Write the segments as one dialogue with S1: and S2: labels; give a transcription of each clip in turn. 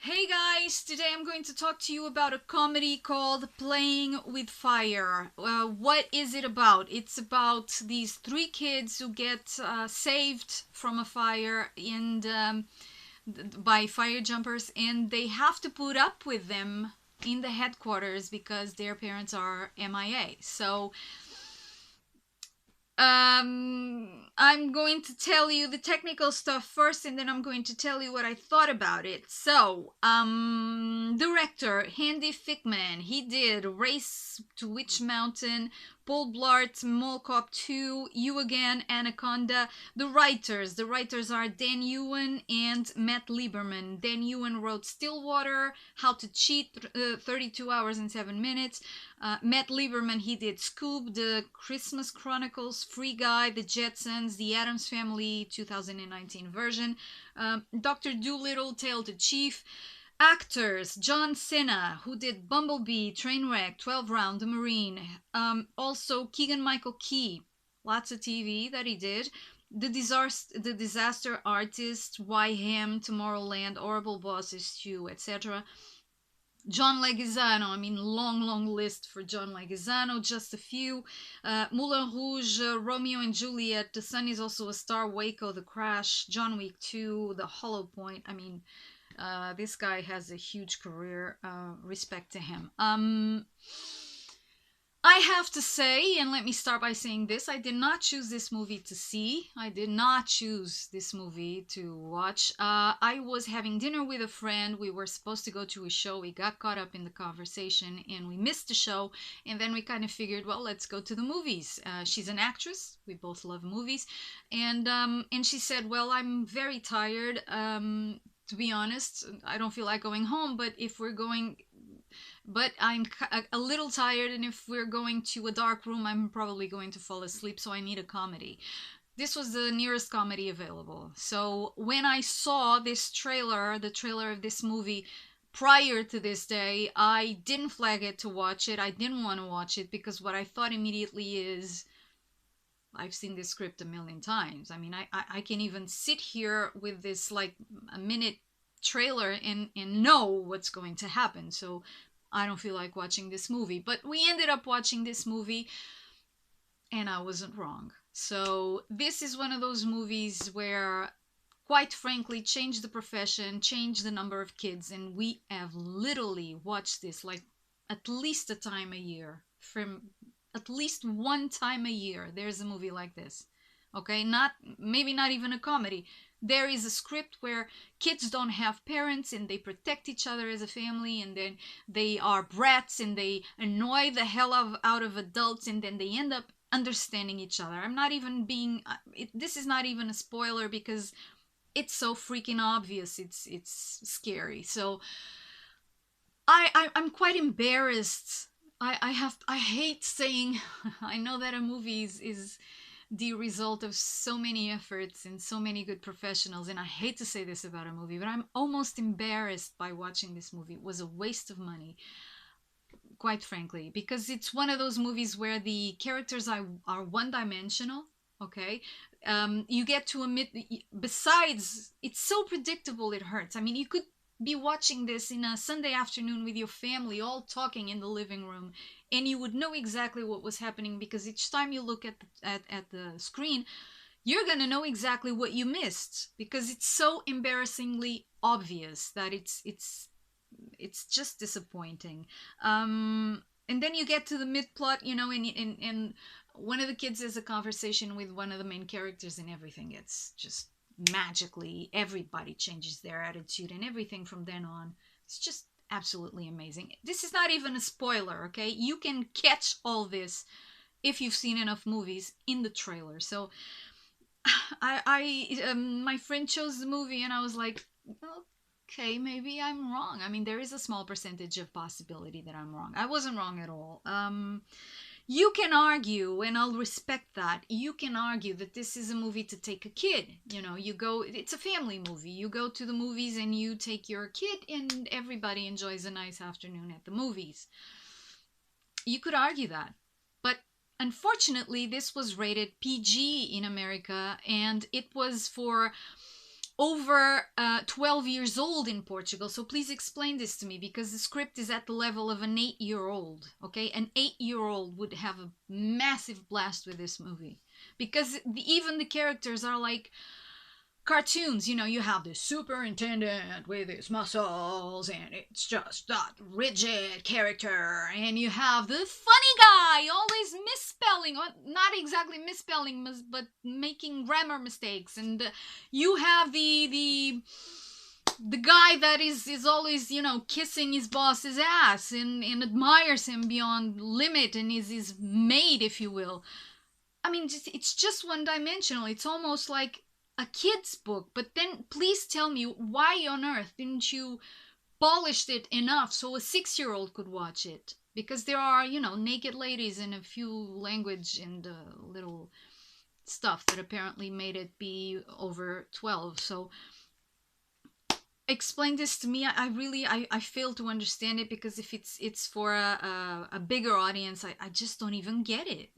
S1: Hey guys, today I'm going to talk to you about a comedy called Playing with Fire. What is it about? It's about these three kids who get saved from a fire and by fire jumpers, and they have to put up with them in the headquarters because their parents are MIA. So I'm going to tell you the technical stuff first, and then I'm going to tell you what I thought about it. So, director Andy Fickman, he did Race to Witch Mountain, Paul Blart, Mall Cop 2, You Again, Anaconda. The writers are Dan Ewen and Matt Lieberman. Dan Ewen wrote Stillwater, How to Cheat, 32 Hours and 7 Minutes. Matt Lieberman, he did Scoob, The Christmas Chronicles, Free Guy, The Jetsons, The Addams Family 2019 version, Dr. Dolittle, Tale to Chief. Actors: John Cena, who did Bumblebee, Trainwreck, 12 Round, The Marine. Also Keegan-Michael Key, lots of TV that he did. The Disaster Artist, Why Him, Tomorrowland, Horrible Bosses 2, etc. John Leguizamo, long list for John Leguizamo, just a few. Moulin Rouge, Romeo and Juliet, The Sun is also a Star, Waco, The Crash, John Wick 2, The Hollow Point. This guy has a huge career. Respect to him. I have to say, and let me start by saying this, I did not choose this movie to see. I did not choose this movie to watch. I was having dinner with a friend. We were supposed to go to a show. We got caught up in the conversation and we missed the show. And then we kind of figured, well, let's go to the movies. She's an actress. We both love movies. And she said, well, I'm very tired. To be honest, I don't feel like going home, but I'm a little tired, and if we're going to a dark room, I'm probably going to fall asleep, so I need a comedy. This was the nearest comedy available. So when I saw this trailer, the trailer of this movie, prior to this day, I didn't flag it to watch it. I didn't want to watch it because what I thought immediately is, I've seen this script a million times. I can even sit here with this like a minute trailer and know what's going to happen. So I don't feel like watching this movie. But we ended up watching this movie and I wasn't wrong. So this is one of those movies where, quite frankly, changed the profession, changed the number of kids, and we have literally watched this like at least a time a year. From at least one time a year, there's a movie like this. Okay, maybe not even a comedy. There is a script where kids don't have parents and they protect each other as a family, and then they are brats and they annoy the hell out of adults, and then they end up understanding each other. I'm not even being this is not even a spoiler because it's so freaking obvious. It's scary. So I'm quite embarrassed. I hate saying I know that a movie is the result of so many efforts and so many good professionals, and I hate to say this about a movie, but I'm almost embarrassed by watching this movie. It was a waste of money, quite frankly, because it's one of those movies where the characters are one-dimensional. Okay, you get to admit, besides it's so predictable it hurts. You could be watching this in a Sunday afternoon with your family, all talking in the living room, and you would know exactly what was happening because each time you look at the screen, you're gonna know exactly what you missed because it's so embarrassingly obvious that it's just disappointing. And then you get to the mid plot, and one of the kids has a conversation with one of the main characters, and everything gets just magically, everybody changes their attitude, and everything from then on, it's just absolutely amazing. This is not even a spoiler, okay? You can catch all this if you've seen enough movies in the trailer. So my friend chose the movie, and I was like, okay, maybe I'm wrong. There is a small percentage of possibility that I'm wrong. I wasn't wrong at all. You can argue, and I'll respect that, you can argue that this is a movie to take a kid. It's a family movie. You go to the movies and you take your kid, and everybody enjoys a nice afternoon at the movies. You could argue that. But unfortunately, this was rated PG in America, and it was for over 12 years old in Portugal. So please explain this to me, because the script is at the level of an 8-year-old. Okay, an 8-year-old would have a massive blast with this movie, because even the characters are like cartoons. You know, you have the superintendent with his muscles, and it's just that rigid character, and you have the funny guy always misspelling, or not exactly misspelling, but making grammar mistakes, and you have the guy that is always, you know, kissing his boss's ass, and admires him beyond limit, and is his mate, if you will. I mean, it's just one dimensional. It's almost like a kid's book. But then please tell me, why on earth didn't you polish it enough so a 6-year-old could watch it? Because there are, you know, naked ladies and a few language and little stuff that apparently made it be over 12. So explain this to me. I really I fail to understand it, because if it's for a bigger audience, I just don't even get it.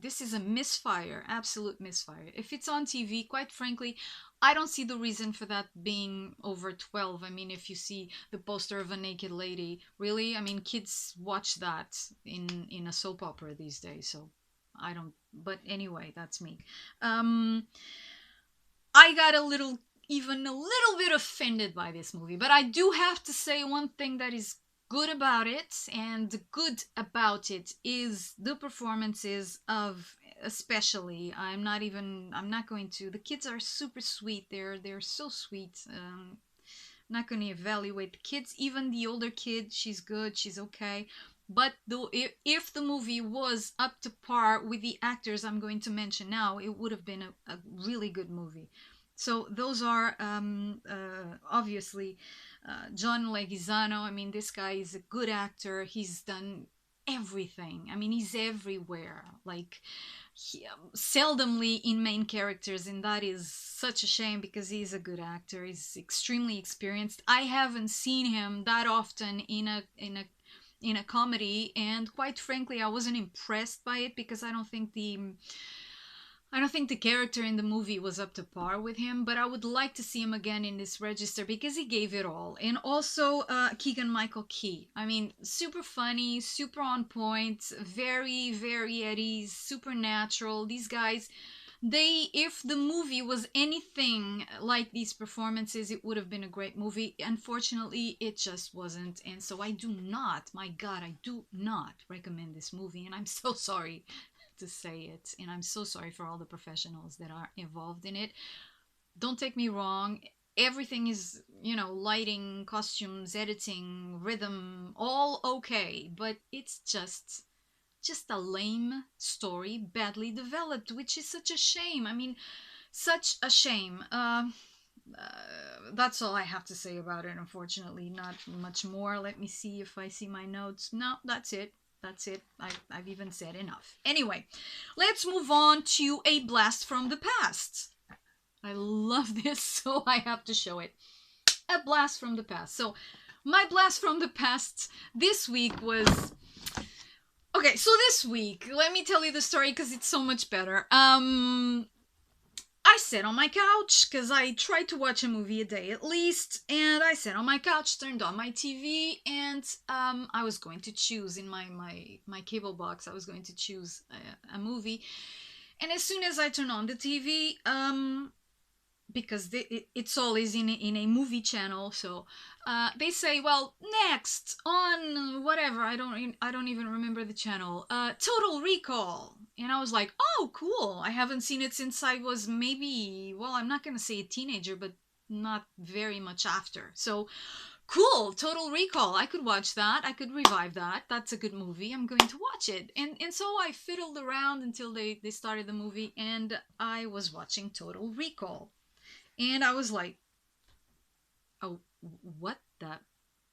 S1: This is a misfire, absolute misfire. If it's on TV, quite frankly, I don't see the reason for that being over 12. I mean, if you see the poster of a naked lady, really, I mean, kids watch that in a soap opera these days, so I don't. But anyway, that's me. I got even a little bit offended by this movie, but I do have to say one thing that is good about it, and the good about it is the performances of, especially, I'm not going to, the kids are super sweet. They're so sweet. I'm not going to evaluate the kids. Even the older kid, she's good, she's okay. But if the movie was up to par with the actors I'm going to mention now, it would have been a really good movie. So those are obviously John Leguizamo. I mean, this guy is a good actor. He's done everything. I mean, he's everywhere. Like, seldomly in main characters, and that is such a shame, because he's a good actor. He's extremely experienced. I haven't seen him that often in a comedy, and quite frankly, I wasn't impressed by it, because I don't think the character in the movie was up to par with him, but I would like to see him again in this register, because he gave it all. And also Keegan-Michael Key. I mean, super funny, super on point, very, very at ease, supernatural. These guys, if the movie was anything like these performances, it would have been a great movie. Unfortunately, it just wasn't. And so I do not, my God, I do not recommend this movie. And I'm so sorry to say it, and I'm so sorry for all the professionals that are involved in it. Don't take me wrong, everything is, you know, lighting, costumes, editing, rhythm, all okay, but it's just a lame story, badly developed, which is such a shame. I mean, such a shame. That's all I have to say about it, unfortunately. Not much more. Let me see if I see my notes. No, that's it. That's it. I've even said enough. Anyway, let's move on to A Blast from the Past. I love this, so I have to show it. A Blast from the Past. So, my blast from the past this week was... Okay, so this week, let me tell you the story, because it's so much better. I sat on my couch, because I try to watch a movie a day at least, and I sat on my couch, turned on my TV, and I was going to choose in my cable box, I was going to choose a movie. And as soon as I turn on the TV, because it's always in a movie channel, so they say, well, next on whatever, I don't even remember the channel, Total Recall. And I was like, oh, cool, I haven't seen it since I was maybe, well, I'm not gonna say a teenager, but not very much after. So cool, Total Recall, I could watch that, I could revive that, that's a good movie, I'm going to watch it. And so I fiddled around until they started the movie, and I was watching Total Recall. And I was like, oh, what the...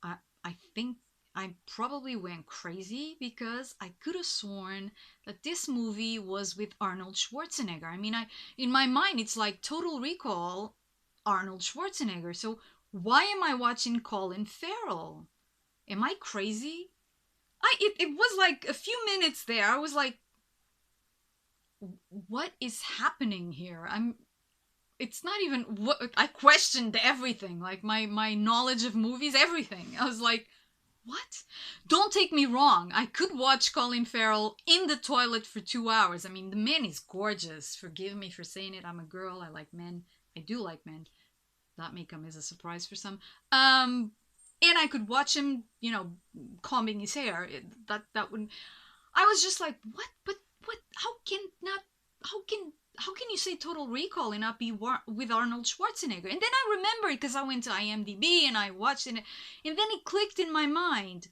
S1: I think I probably went crazy, because I could have sworn that this movie was with Arnold Schwarzenegger. I mean, in my mind, it's like Total Recall, Arnold Schwarzenegger. So why am I watching Colin Farrell? Am I crazy? It was like a few minutes there. I was like, what is happening here? it's not even what I questioned everything, like my knowledge of movies, everything. I was like, what? Don't take me wrong. I could watch Colin Farrell in the toilet for 2 hours. I mean, the man is gorgeous. Forgive me for saying it. I'm a girl. I like men. I do like men. That may come as a surprise for some. And I could watch him, you know, combing his hair. That would. I was just like, what? But what? How can you say Total Recall and not be with Arnold Schwarzenegger? And then I remembered because I went to IMDb and I watched it, and then it clicked in my mind.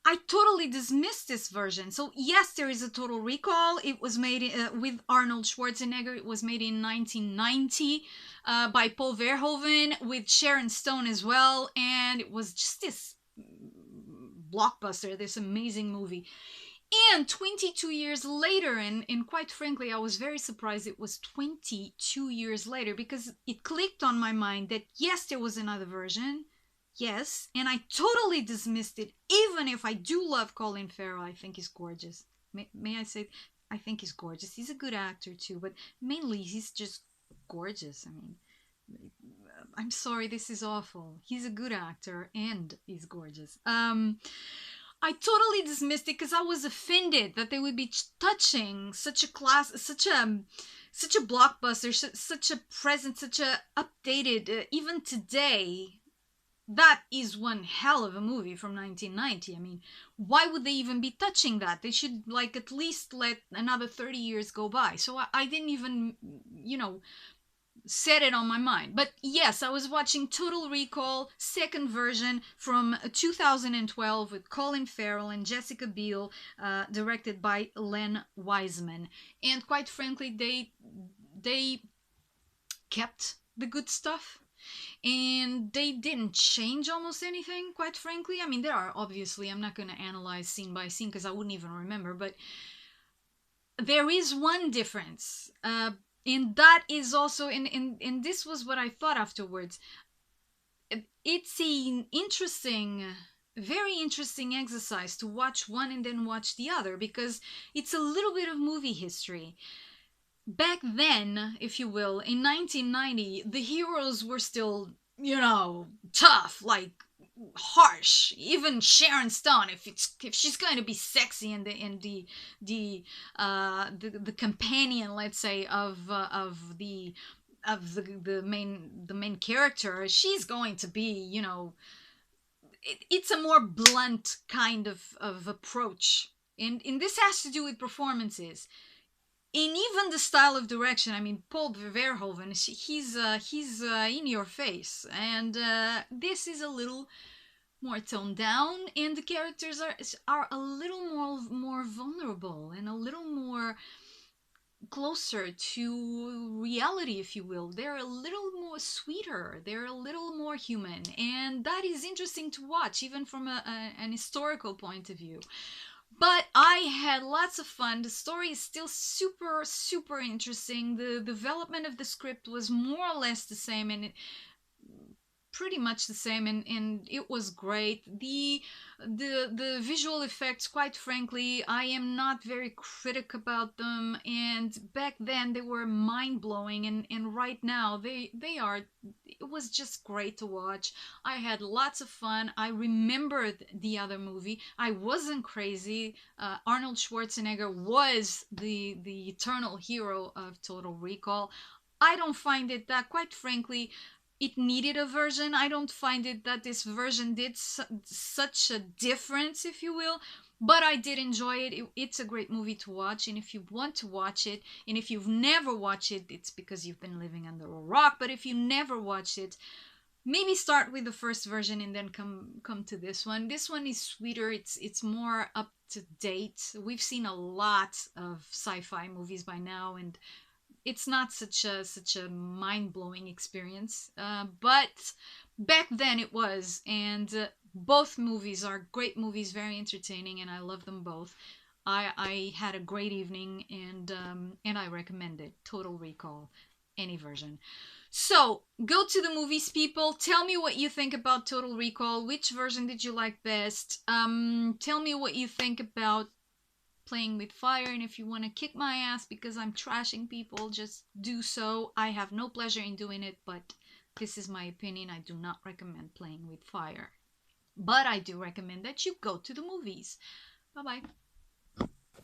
S1: I totally dismissed this version. So yes, there is a Total Recall. It was made with Arnold Schwarzenegger. It was made in 1990 by Paul Verhoeven with Sharon Stone as well. And it was just this blockbuster, this amazing movie. And 22 years later, and quite frankly, I was very surprised it was 22 years later, because it clicked on my mind that yes, there was another version. Yes, and I totally dismissed it, even if I do love Colin Farrell. I think he's gorgeous. May I say, I think he's gorgeous. He's a good actor too, but mainly he's just gorgeous. I mean, I'm sorry, this is awful. He's a good actor and he's gorgeous. I totally dismissed it because I was offended that they would be touching such a such a blockbuster, such a present, such a updated, even today. That is one hell of a movie from 1990. I mean, why would they even be touching that? They should, like, at least let another 30 years go by. So I didn't even, you know, set it on my mind. But yes, I was watching Total Recall, second version from 2012 with Colin Farrell and Jessica Biel, directed by Len Wiseman. And quite frankly, they kept the good stuff. And they didn't change almost anything, quite frankly. I mean, there are obviously, I'm not going to analyze scene by scene because I wouldn't even remember, but there is one difference. And that is also, and this was what I thought afterwards. It's an interesting, very interesting exercise to watch one and then watch the other, because it's a little bit of movie history. Back then, if you will, in 1990, the heroes were still, you know, tough, like harsh. Even Sharon Stone, if she's going to be sexy and the companion, let's say, of the main character, she's going to be, you know, it's a more blunt kind of approach, and this has to do with performances. In even the style of direction, I mean, Paul Verhoeven, he's in your face, and this is a little more toned down, and the characters are a little more vulnerable and a little more closer to reality, if you will. They're a little more sweeter, they're a little more human, and that is interesting to watch, even from an historical point of view. But I had lots of fun. The story is still super, super interesting. The development of the script was more or less the same, and pretty much the same, and it was great. The visual effects, quite frankly, I am not very critic about them, and back then they were mind-blowing, and right now they are. It was just great to watch. I had lots of fun. I remembered the other movie. I wasn't crazy. Arnold Schwarzenegger was the eternal hero of Total Recall. I don't find it that, quite frankly, it needed a version. I don't find it that this version did such a difference, if you will, but I did enjoy it. It's a great movie to watch, and if you want to watch it, and if you've never watched it, it's because you've been living under a rock. But if you never watched it, maybe start with the first version and then come to this one. This one is sweeter. It's more up to date. We've seen a lot of sci-fi movies by now, and it's not such a mind-blowing experience, but back then it was, and both movies are great movies, very entertaining, and I love them both. I had a great evening, and I recommend it. Total Recall, any version. So go to the movies, people. Tell me what you think about Total Recall. Which version did you like best? Tell me what you think about playing with fire, and if you want to kick my ass because I'm trashing people, just do so. I have no pleasure in doing it, but this is my opinion. I do not recommend playing with fire. But I do recommend that you go to the movies. Bye-bye.